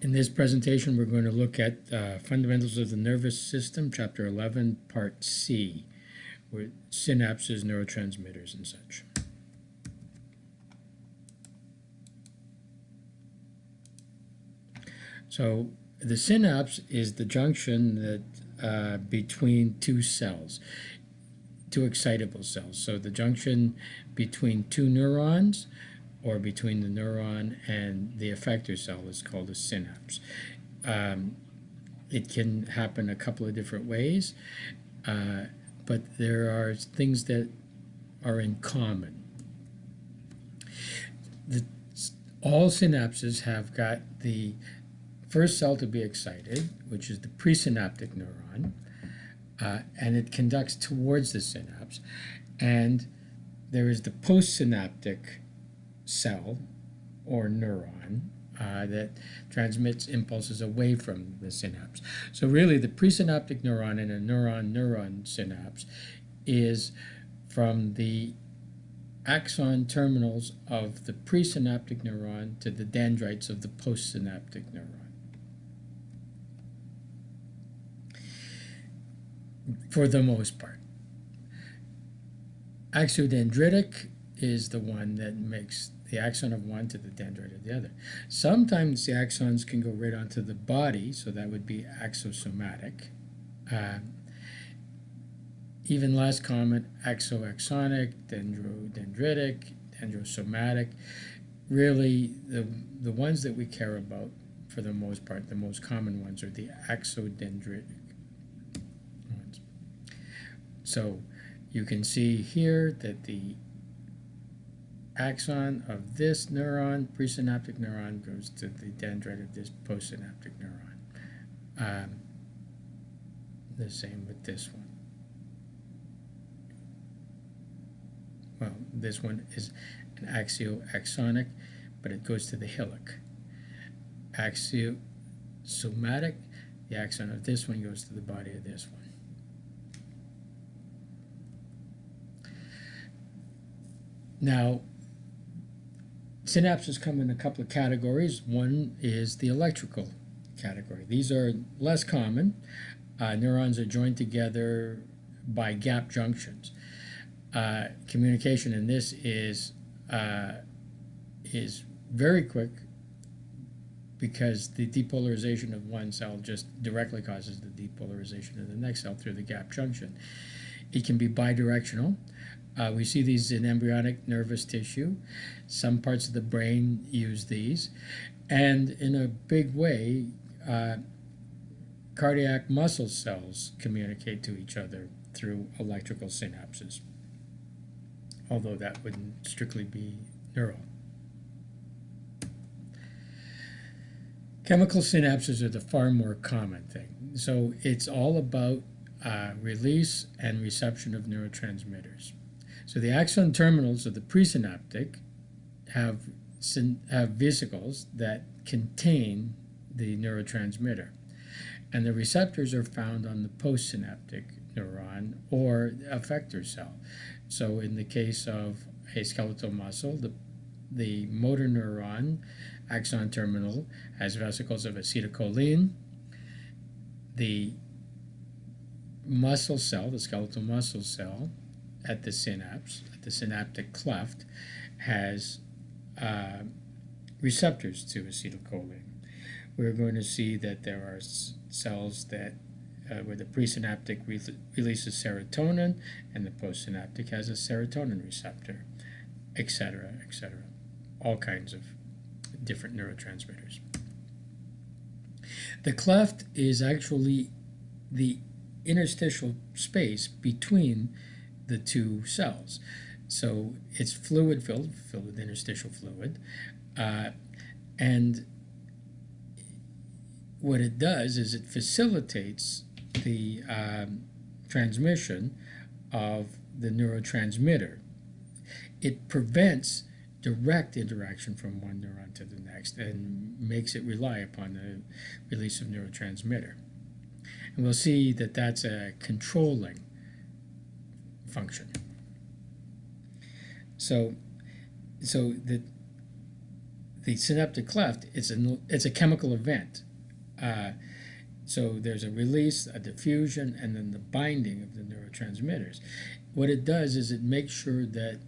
In this presentation, we're going to look at Fundamentals of the Nervous System, Chapter 11, Part C, with synapses, neurotransmitters, and such. So the synapse is the junction that between two cells, two excitable cells. So the junction between two neurons, or between the neuron and the effector cell, is called a synapse. It can happen a couple of different ways, but there are things that are in common. All synapses have got the first cell to be excited, which is the presynaptic neuron, and it conducts towards the synapse. And there is the postsynaptic cell or neuron that transmits impulses away from the synapse. So really the presynaptic neuron in a neuron-neuron synapse is from the axon terminals of the presynaptic neuron to the dendrites of the postsynaptic neuron. For the most part. Axodendritic is the one that makes the axon of one to the dendrite of the other. Sometimes the axons can go right onto the body, so that would be axosomatic. Even less common, axoaxonic, dendrodendritic, dendrosomatic. Really, the ones that we care about, for the most part, the most common ones are the axodendritic ones. So you can see here that the axon of this neuron, presynaptic neuron, goes to the dendrite of this postsynaptic neuron. The same with this one. Well, this one is an axioaxonic, but it goes to the hillock. Axiosomatic, the axon of this one goes to the body of this one. Now, synapses come in a couple of categories. One is the electrical category. These are less common. Neurons are joined together by gap junctions. Communication in this is very quick because the depolarization of one cell just directly causes the depolarization of the next cell through the gap junction. It can be bidirectional. We see these in embryonic nervous tissue. Some parts of the brain use these. And in a big way, cardiac muscle cells communicate to each other through electrical synapses, although that wouldn't strictly be neural. Chemical synapses are the far more common thing. So it's all about release and reception of neurotransmitters. So the axon terminals of the presynaptic have vesicles that contain the neurotransmitter. And the receptors are found on the postsynaptic neuron or effector cell. So in the case of a skeletal muscle, the motor neuron axon terminal has vesicles of acetylcholine. The muscle cell, the skeletal muscle cell, at the synapse, at the synaptic cleft, has receptors to acetylcholine. We're going to see that there are cells that where the presynaptic releases serotonin and the postsynaptic has a serotonin receptor, etc., etc. All kinds of different neurotransmitters. The cleft is actually the interstitial space between the two cells. So it's fluid filled with interstitial fluid, and what it does is it facilitates the transmission of the neurotransmitter. It prevents direct interaction from one neuron to the next and makes it rely upon the release of neurotransmitter. And we'll see that that's a controlling function. So the the synaptic cleft, it's a chemical event. So there's a release, a diffusion, and then the binding of the neurotransmitters. What it does is it makes sure that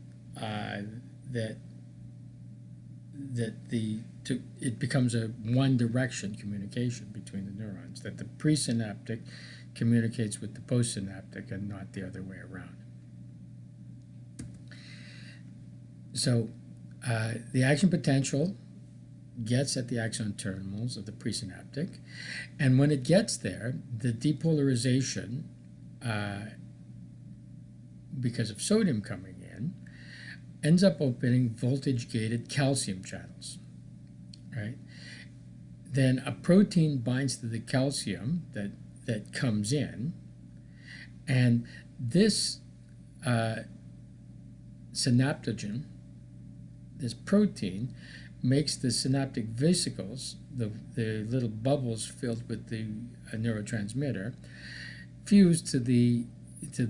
it becomes a one-direction communication between the neurons, that the presynaptic communicates with the postsynaptic and not the other way around. So the action potential gets at the axon terminals of the presynaptic, and when it gets there, the depolarization, because of sodium coming in, ends up opening voltage-gated calcium channels, right? Then a protein binds to the calcium that comes in, and this synaptogen, this protein, makes the synaptic vesicles, the little bubbles filled with the neurotransmitter, fuse to the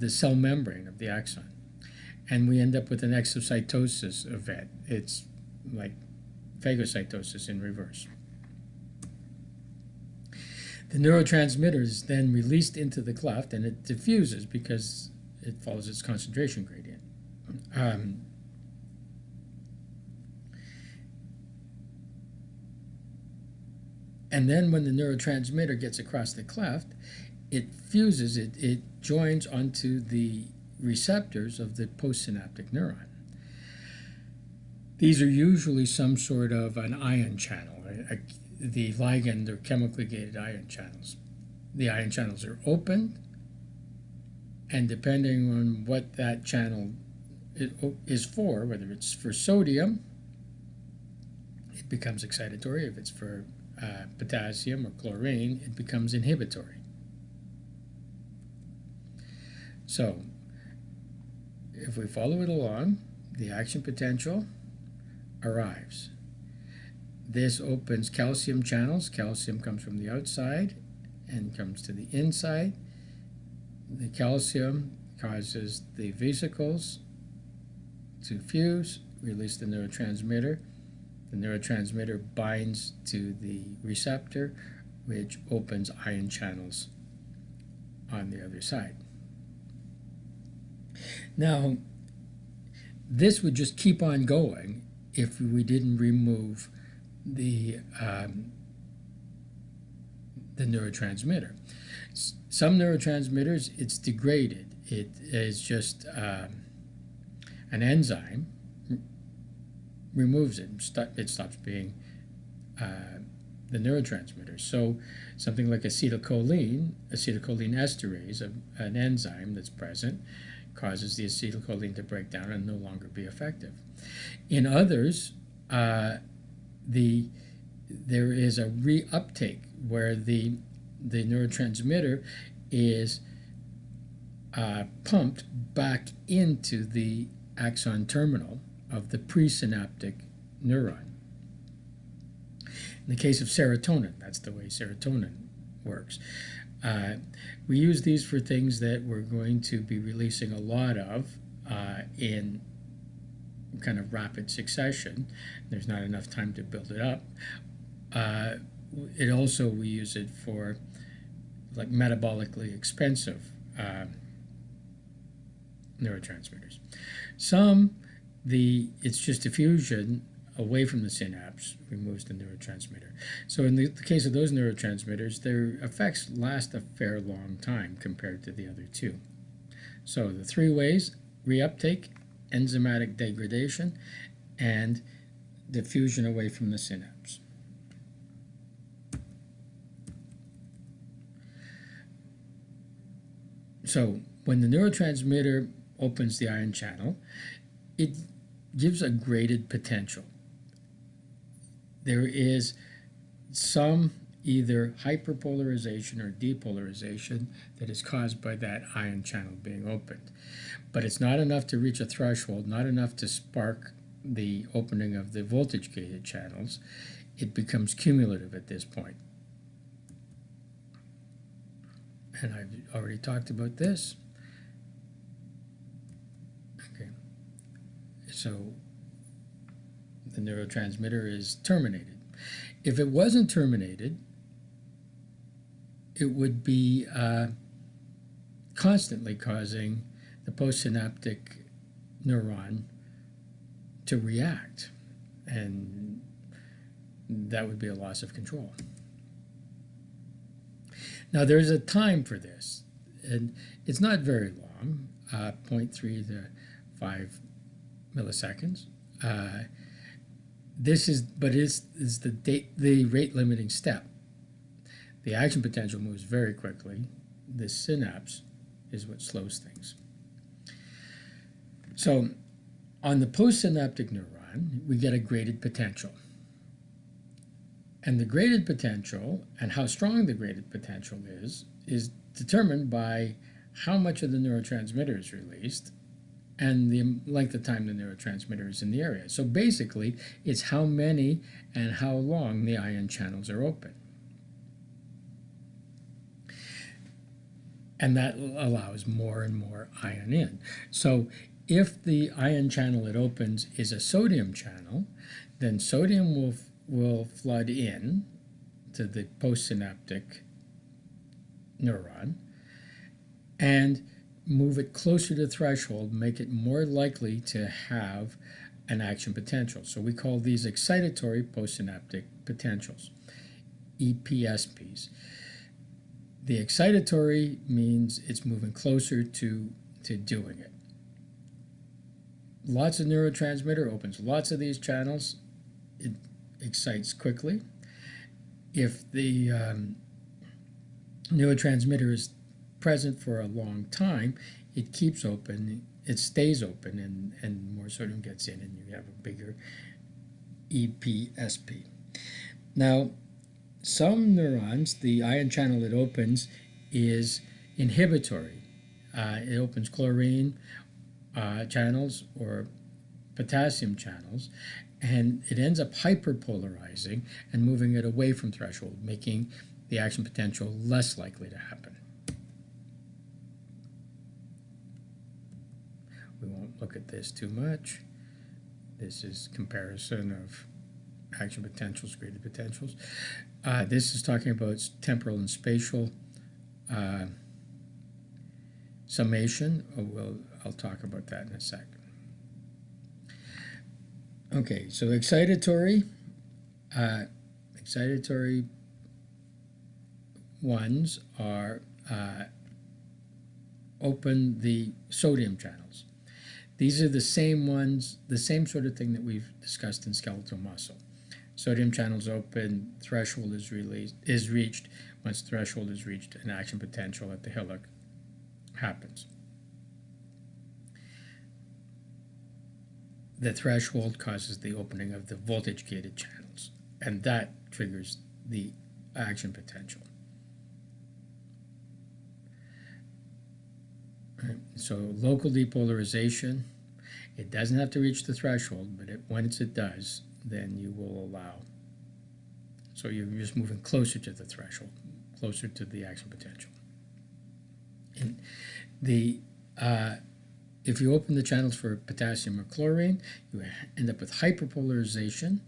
cell membrane of the axon. And we end up with an exocytosis event. It's like phagocytosis in reverse. The neurotransmitter is then released into the cleft, and it diffuses because it follows its concentration gradient. And then when the neurotransmitter gets across the cleft, it fuses, it joins onto the receptors of the postsynaptic neuron. These are usually some sort of an ion channel. The ligand or chemically gated ion channels. The ion channels are opened, and depending on what that channel is for, whether it's for sodium, it becomes excitatory. If it's for potassium or chlorine, it becomes inhibitory. So, if we follow it along, the action potential arrives. This opens calcium channels. Calcium comes from the outside and comes to the inside. The calcium causes the vesicles to fuse, release the neurotransmitter. The neurotransmitter binds to the receptor, which opens ion channels on the other side. Now, this would just keep on going if we didn't remove the neurotransmitter. Some neurotransmitters, it's degraded. It is just an enzyme removes it. It stops being the neurotransmitter. So something like acetylcholine esterase, an enzyme that's present, causes the acetylcholine to break down and no longer be effective. In others, there is a reuptake where the neurotransmitter is pumped back into the axon terminal of the presynaptic neuron. In the case of serotonin, that's the way serotonin works. We use these for things that we're going to be releasing a lot of in kind of rapid succession. There's not enough time to build it up. We use it for like metabolically expensive neurotransmitters. Some, it's just diffusion away from the synapse removes the neurotransmitter. So in the case of those neurotransmitters, their effects last a fair long time compared to the other two. So the three ways: reuptake, enzymatic degradation, and diffusion away from the synapse. So when the neurotransmitter opens the ion channel, it gives a graded potential. There is some either hyperpolarization or depolarization that is caused by that ion channel being opened. But it's not enough to reach a threshold, not enough to spark the opening of the voltage-gated channels. It becomes cumulative at this point. And I've already talked about this. Okay. So the neurotransmitter is terminated. If it wasn't terminated, it would be constantly causing the postsynaptic neuron to react, and that would be a loss of control. Now, there's a time for this, and it's not very long, 0.3 to 5 milliseconds. This is the rate limiting step. The action potential moves very quickly. The synapse is what slows things. So on the postsynaptic neuron, we get a graded potential. And the graded potential and how strong the graded potential is determined by how much of the neurotransmitter is released and the length of time the neurotransmitter is in the area. So basically, it's how many and how long the ion channels are open. And that allows more and more ion in. So if the ion channel it opens is a sodium channel, then sodium will flood in to the postsynaptic neuron and move it closer to threshold, make it more likely to have an action potential. So we call these excitatory postsynaptic potentials, EPSPs. The excitatory means it's moving closer to doing it. Lots of neurotransmitter opens lots of these channels. It excites quickly. If the neurotransmitter is present for a long time, it keeps open, it stays open, and more sodium gets in, and you have a bigger EPSP. Now, some neurons, the ion channel it opens is inhibitory. It opens chlorine channels or potassium channels, and it ends up hyperpolarizing and moving it away from threshold, making the action potential less likely to happen. We won't look at this too much. This is comparison of action potentials, graded potentials. This is talking about temporal and spatial summation. I'll talk about that in a second. Okay, so excitatory ones are open the sodium channels. These are the same ones, the same sort of thing that we've discussed in skeletal muscle. Sodium channels open, threshold is reached. Once threshold is reached, an action potential at the hillock happens. The threshold causes the opening of the voltage-gated channels, and that triggers the action potential. So local depolarization, it doesn't have to reach the threshold, but once it does, then you will allow. So you're just moving closer to the threshold, closer to the action potential. And if you open the channels for potassium or chlorine, you end up with hyperpolarization,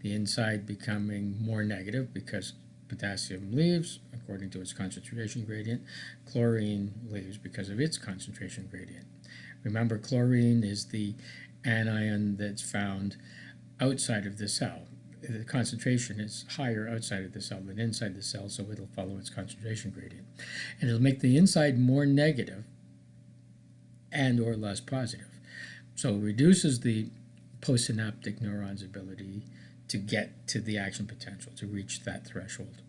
the inside becoming more negative because potassium leaves according to its concentration gradient. Chlorine leaves because of its concentration gradient. Remember, chlorine is the anion that's found outside of the cell. The concentration is higher outside of the cell than inside the cell, so it'll follow its concentration gradient. And it'll make the inside more negative and or less positive. So it reduces the postsynaptic neuron's ability to get to the action potential, to reach that threshold.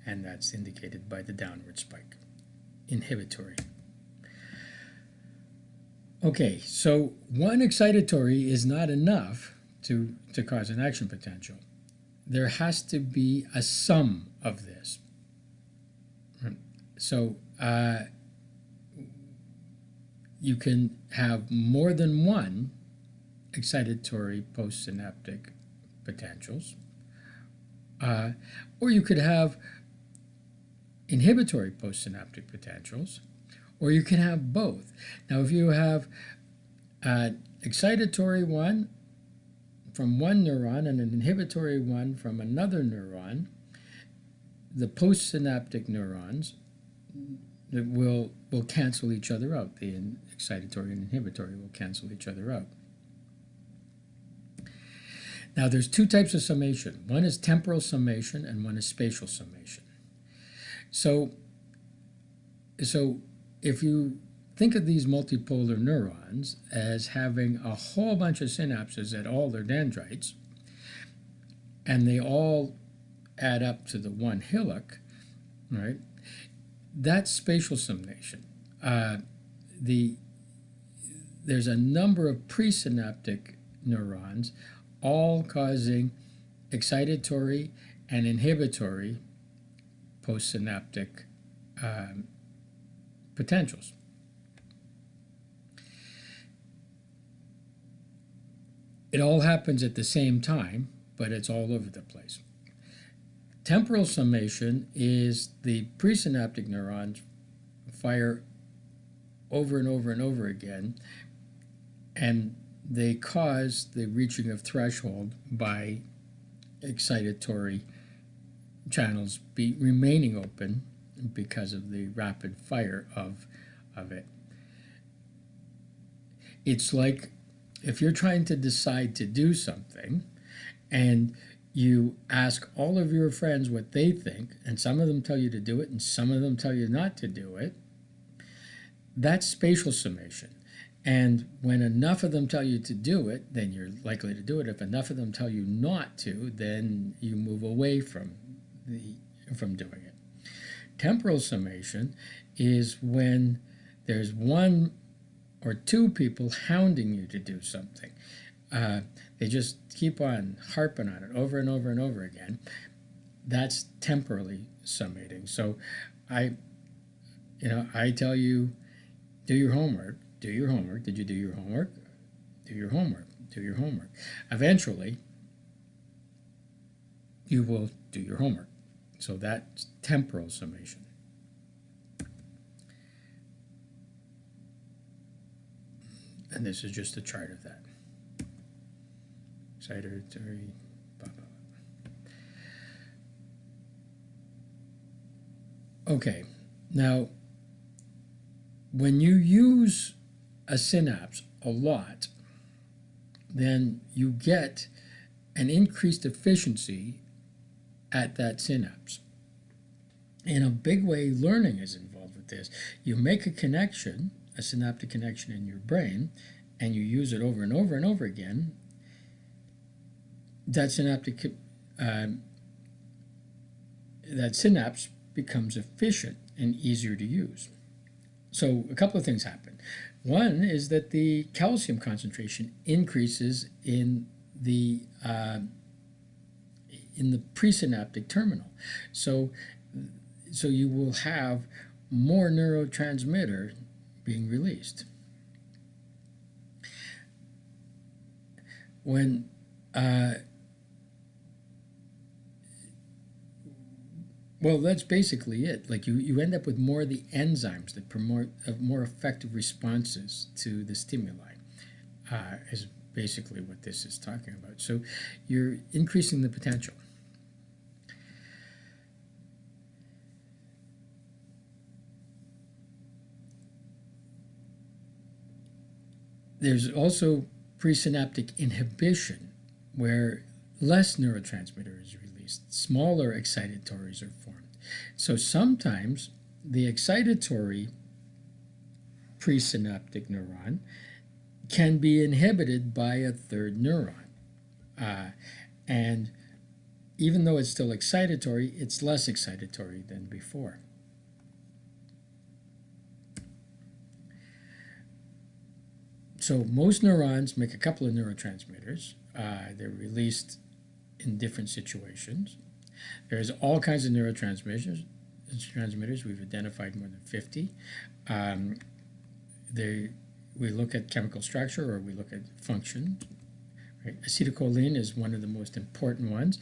And that's indicated by the downward spike. Inhibitory. Okay, so one excitatory is not enough to cause an action potential. There has to be a sum of this. So you can have more than one excitatory postsynaptic potentials, or you could have inhibitory postsynaptic potentials, or you can have both. Now, if you have excitatory one from one neuron and an inhibitory one from another neuron, the postsynaptic neurons will cancel each other out. The excitatory and inhibitory will cancel each other out. Now there's two types of summation. One is temporal summation and one is spatial summation. So if you think of these multipolar neurons as having a whole bunch of synapses at all their dendrites, and they all add up to the one hillock, right? That's spatial summation. There's a number of presynaptic neurons all causing excitatory and inhibitory postsynaptic potentials. It all happens at the same time, but it's all over the place. Temporal summation is the presynaptic neurons fire over and over and over again, and they cause the reaching of threshold by excitatory channels remaining open because of the rapid fire of it. It's like if you're trying to decide to do something and you ask all of your friends what they think, and some of them tell you to do it and some of them tell you not to do it, that's spatial summation. And when enough of them tell you to do it, then you're likely to do it. If enough of them tell you not to, then you move away from doing it. Temporal summation is when there's one or two people hounding you to do something. They just keep on harping on it over and over and over again. That's temporally summating. So I tell you, do your homework. Do your homework. Did you do your homework? Do your homework. Do your homework. Eventually, you will do your homework. So that's temporal summation. And this is just a chart of that. Excitatory, blah, blah, blah. Okay, now when you use a synapse a lot, then you get an increased efficiency at that synapse. In a big way, learning is involved with this. You make a connection, a synaptic connection in your brain, and you use it over and over and over again. That synapse becomes efficient and easier to use. So a couple of things happen. One is that the calcium concentration increases in the presynaptic terminal. So you will have more neurotransmitter being released. Well, that's basically it. Like you end up with more of the enzymes that promote more effective responses to the stimuli, is basically what this is talking about. So you're increasing the potential. There's also presynaptic inhibition, where less neurotransmitter is released. Smaller excitatories are formed. So sometimes the excitatory presynaptic neuron can be inhibited by a third neuron. And even though it's still excitatory, it's less excitatory than before. So most neurons make a couple of neurotransmitters. They're released in different situations. There's all kinds of neurotransmitters. We've identified more than 50. We look at chemical structure, or we look at function. Right? Acetylcholine is one of the most important ones.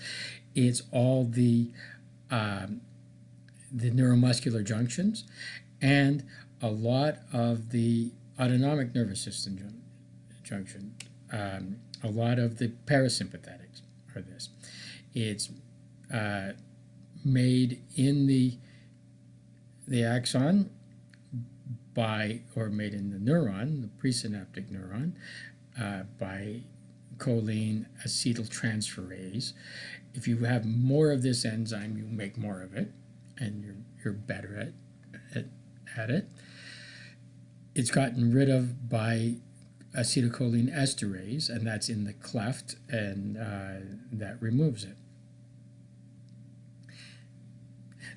It's all the neuromuscular junctions and a lot of the autonomic nervous system junction. A lot of the parasympathetics are this. It's made in the axon or made in the neuron, the presynaptic neuron, by choline acetyltransferase. If you have more of this enzyme, you make more of it, and you're better at it. It's gotten rid of by acetylcholine esterase, and that's in the cleft, and that removes it.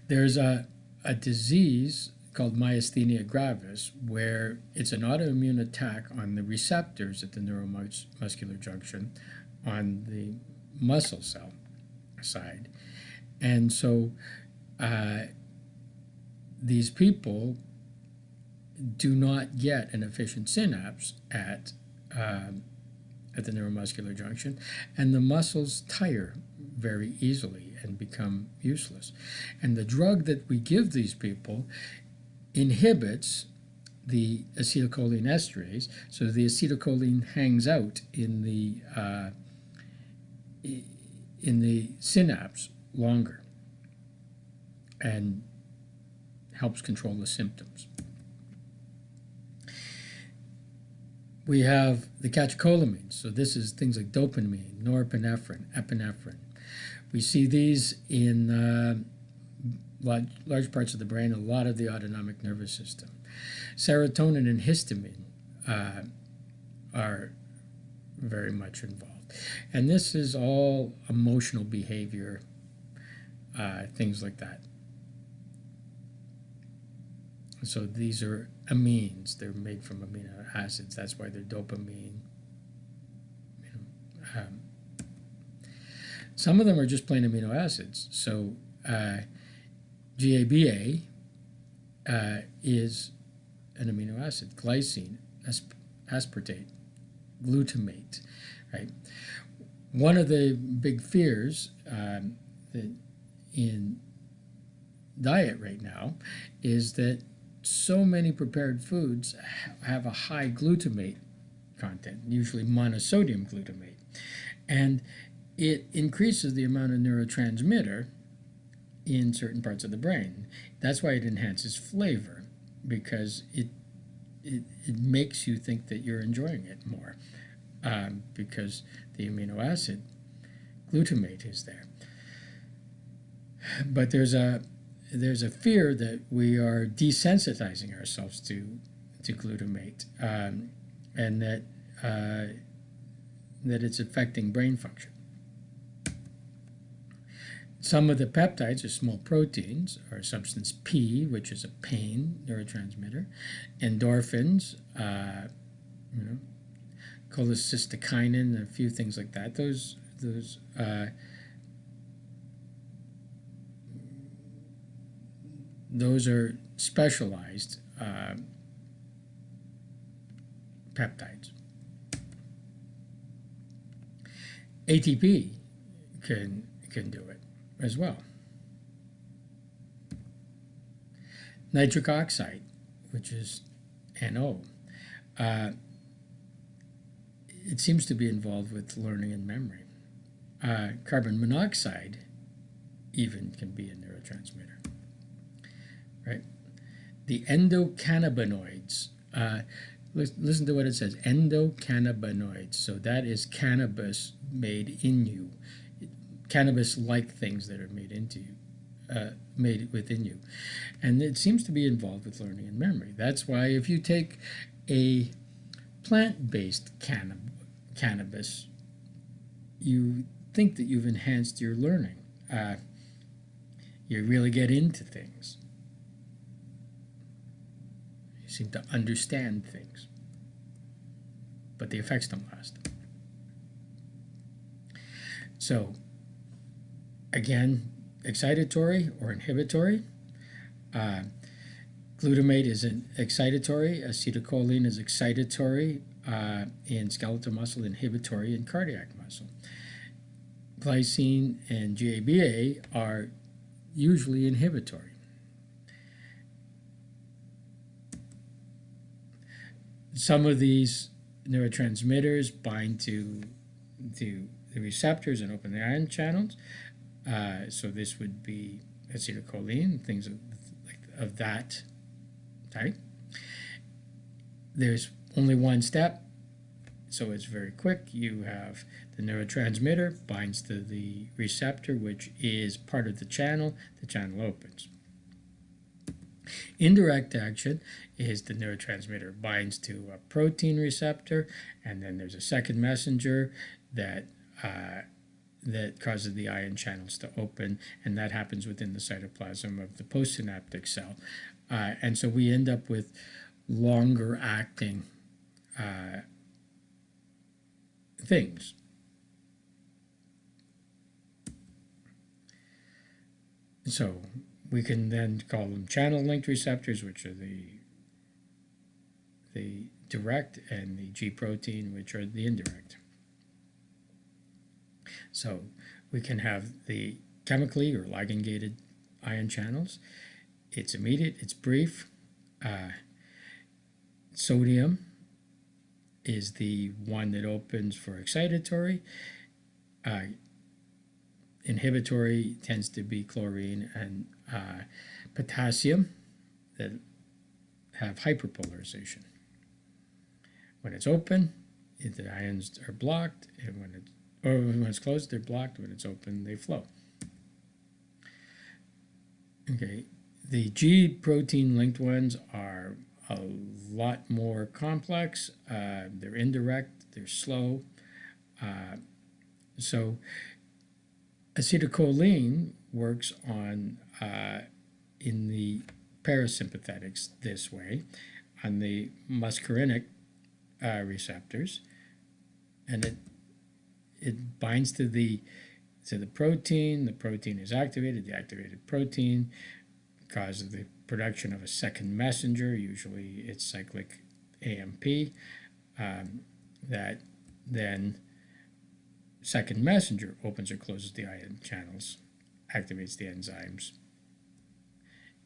There's a disease called myasthenia gravis, where it's an autoimmune attack on the receptors at the neuromuscular junction on the muscle cell side. And so these people do not get an efficient synapse at the neuromuscular junction, and the muscles tire very easily and become useless. And the drug that we give these people inhibits the acetylcholine esterase, so the acetylcholine hangs out in the synapse longer and helps control the symptoms. We have the catecholamines, so this is things like dopamine, norepinephrine, epinephrine. We see these in large parts of the brain, a lot of the autonomic nervous system. Serotonin and histamine are very much involved. And this is all emotional behavior, things like that. So these are amines. They're made from amino acids. That's why they're dopamine. Some of them are just plain amino acids. So GABA is an amino acid. Glycine, aspartate, glutamate, right? One of the big fears that in diet right now is that so many prepared foods have a high glutamate content, usually monosodium glutamate, and it increases the amount of neurotransmitter in certain parts of the brain. That's why it enhances flavor, because it makes you think that you're enjoying it more, because the amino acid glutamate is there. But there's a fear that we are desensitizing ourselves to glutamate, and that it's affecting brain function. Some of the peptides are small proteins, or substance P, which is a pain neurotransmitter, endorphins, cholecystokinin, a few things like that. Those are specialized peptides. ATP can do it as well. Nitric oxide, which is NO, it seems to be involved with learning and memory. Carbon monoxide even can be a neurotransmitter. Right? The endocannabinoids. Listen to what it says, endocannabinoids. So that is cannabis made in you. Cannabis-like things that are made into you, made within you. And it seems to be involved with learning and memory. That's why if you take a plant-based cannabis, you think that you've enhanced your learning. You really get into things. You seem to understand things. But the effects don't last. So, again, excitatory or inhibitory. Glutamate is an excitatory. Acetylcholine is excitatory in skeletal muscle, inhibitory in cardiac muscle. Glycine and GABA are usually inhibitory. Some of these neurotransmitters bind to the receptors and open the ion channels. So this would be acetylcholine, things of that type. There's only one step, so it's very quick. You have the neurotransmitter binds to the receptor, which is part of the channel opens. Indirect action is the neurotransmitter binds to a protein receptor, and then there's a second messenger that causes the ion channels to open, and that happens within the cytoplasm of the postsynaptic cell. And so we end up with longer acting things. So we can then call them channel-linked receptors, which are the direct, and the G protein, which are the indirect. So we can have the chemically or ligand-gated ion channels. It's immediate, it's brief. Sodium is the one that opens for excitatory. Inhibitory tends to be chlorine and potassium that have hyperpolarization. When it's open, the ions are blocked, and when it's closed, they're blocked. When it's open, they flow. Okay, the G protein linked ones are a lot more complex. They're indirect, they're slow. So acetylcholine works on in the parasympathetics this way, on the muscarinic receptors, and it binds to the protein. The protein is activated. The activated protein causes the production of a second messenger. Usually it's cyclic AMP. That then second messenger opens or closes the ion channels, activates the enzymes,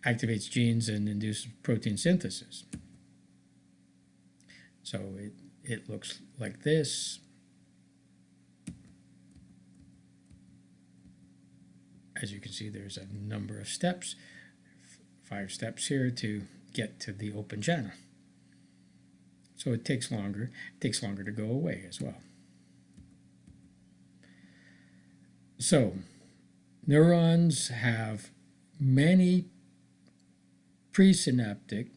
activates genes, and induces protein synthesis. So it looks like this. As you can see, there's a number of steps, 5 steps here to get to the open channel. So it takes longer. It takes longer to go away as well. So neurons have many presynaptic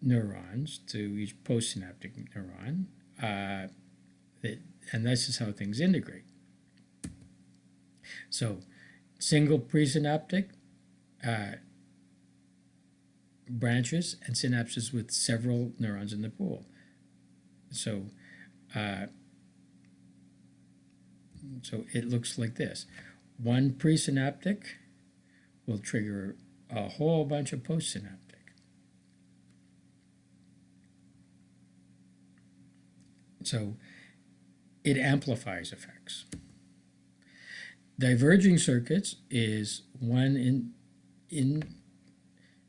neurons to each postsynaptic neuron, and this is how things integrate. So single presynaptic branches and synapses with several neurons in the pool. So it looks like this. One presynaptic will trigger a whole bunch of postsynaptic. So it amplifies effects. Diverging circuits is one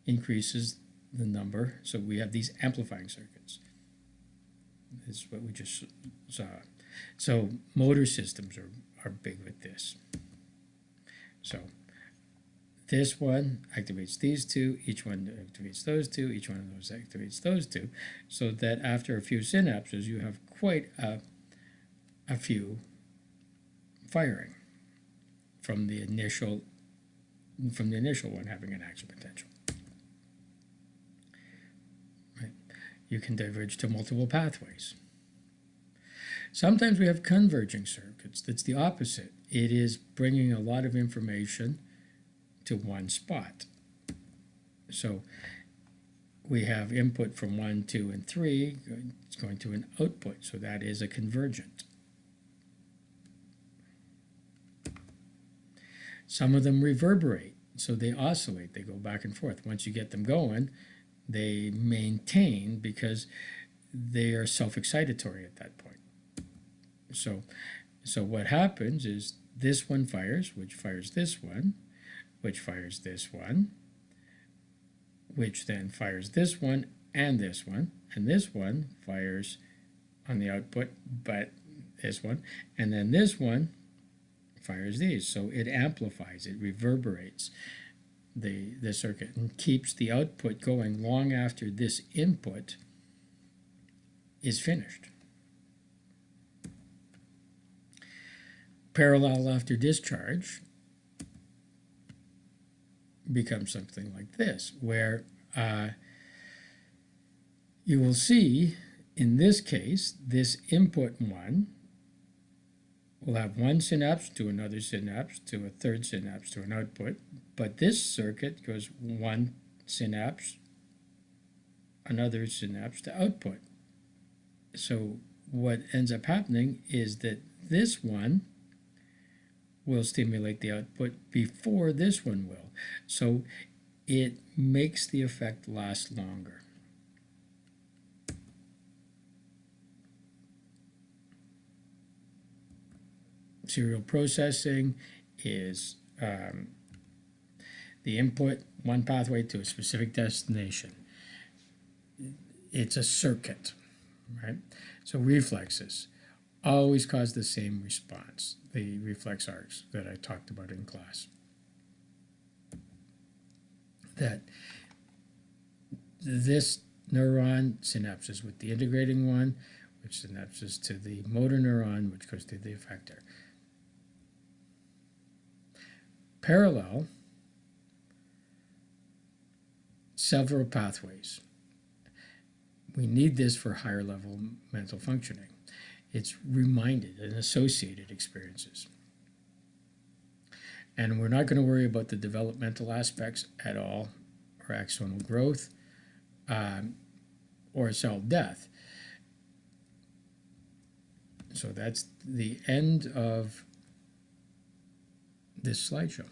increases the number. So we have these amplifying circuits. This is what we just saw. So motor systems are big with this. So this one activates these two, each one activates those two, each one of those activates those two, so that after a few synapses you have quite a few firing from the initial one having an action potential. Right. You can diverge to multiple pathways. Sometimes we have converging circuits. That's the opposite. It is bringing a lot of information to one spot. So we have input from 1, 2, and 3. It's going to an output, so that is a convergent. Some of them reverberate, so they oscillate. They go back and forth. Once you get them going, they maintain because they are self-excitatory at that point. So what happens is this one fires, which fires this one, which fires this one, which then fires this one, and this one fires on the output, but this one, and then this one fires these. So it amplifies, it reverberates the circuit and keeps the output going long after this input is finished. Parallel after discharge becomes something like this, where you will see in this case, this input 1 will have one synapse to another synapse to a third synapse to an output, but this circuit goes one synapse, another synapse to output. So what ends up happening is that this one will stimulate the output before this one will. So it makes the effect last longer. Serial processing is the input, one pathway to a specific destination. It's a circuit, right? So reflexes always cause the same response, the reflex arcs that I talked about in class. That this neuron synapses with the integrating one, which synapses to the motor neuron, which goes to the effector. Parallel, several pathways. We need this for higher level mental functioning. It's reminded and associated experiences. And we're not going to worry about the developmental aspects at all, or axonal growth, or cell death. So that's the end of this slideshow.